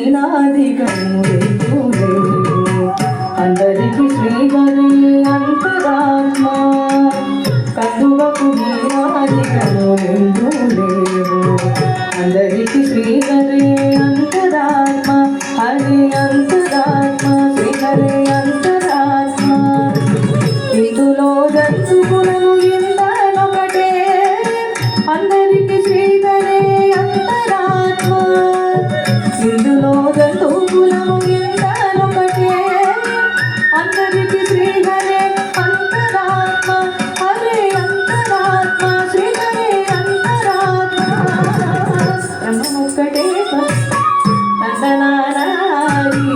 నీనాదికము అందరికి శ్రీహరి అంతరాత్మ కందువకు నీనాదికము అందరికి శ్రీహరి అంతరాత్మ హరి అంతరాత్మ శ్రీహరి అంతరాత్మ ఇందులో జంతువులను ఇందనొకటే అందరికి శ్రీహరి అంతరాత్మ ఇందులో జంతువులను ఇందనొకటే అందరికి శ్రీహరి అంతరాత్మ హరి అంతరాత్మ శ్రీహరి అంతరాత్మ బ్రహ్మమొక్కటే తందనానారి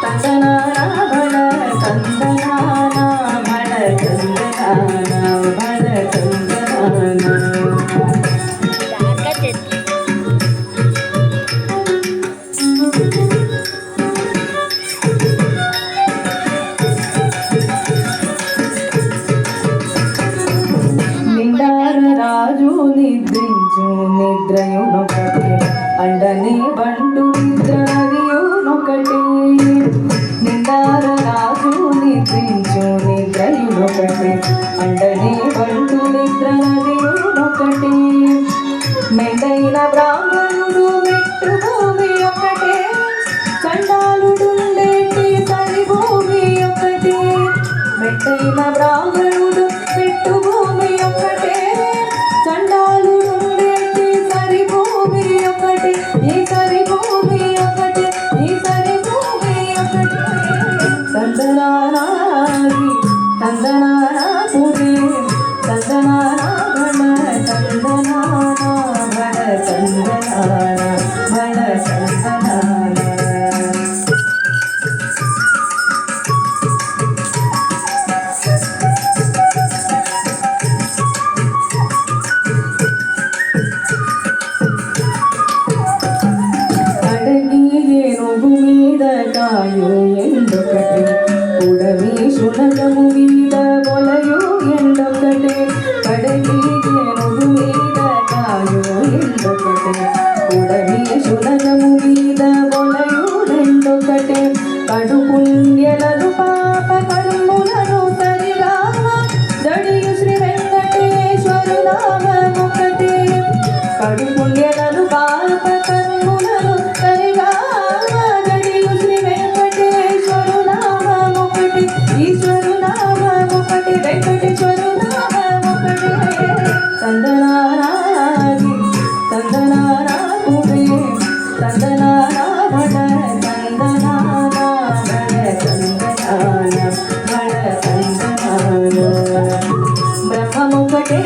తందనానా బడ తందనానా బడ తందనానా బడ తందనానా రాజు నిద్రించు నిద్రయునొకటే అండని బంటు నిద్ర నదియునొకటే నిందార రాజు నిద్రించు నిద్రయునొకటే అండని బంటు నిద్ర నదియునొకటే మెండైన బ్రాహ్మణుడు మెట్టు భూమి ఒకటే చండాలుడుండేటి సరి భూమి ఒకటే మెట్టైన బ్రాహ్మణుడు మెట్టు భూమి ఒకటే చండాలుడుండేటి సరి భూమి ఒకటే ఈ సరి భూమి ఒకటే ఈ సరి భూమి ఒకటే తందనానాది తందనానా పురే తందనానా బడ తందనానా బడ తందనానా బడ తందనానా కాయు ఎండొకటే ఉడమి శునకము మీద బొలయు ఎండొకటే కడగి ఏనుగు మీద కాయు ఎండొకటే ఉడమి శునకము మీద బొలయు రెండొకటే కడు పుణ్యలను పాప కర్ములను సరిగామ జడియు శ్రీ వెంకటేశ్వరు నామమొకటే కడు పుణ్యలను పాప కర్ములను సరిగామ జడియు శ్రీ వెంకటేశ్వరు నామమొకటి ఈశ్వరు నామమొకటి వెంకటేశ్వరు నామమొకటి తందనానాది తందనానా పురే తందనానా బడ తందనానా బడ తందనానా బడ తందనానా బ్రహ్మమొకటే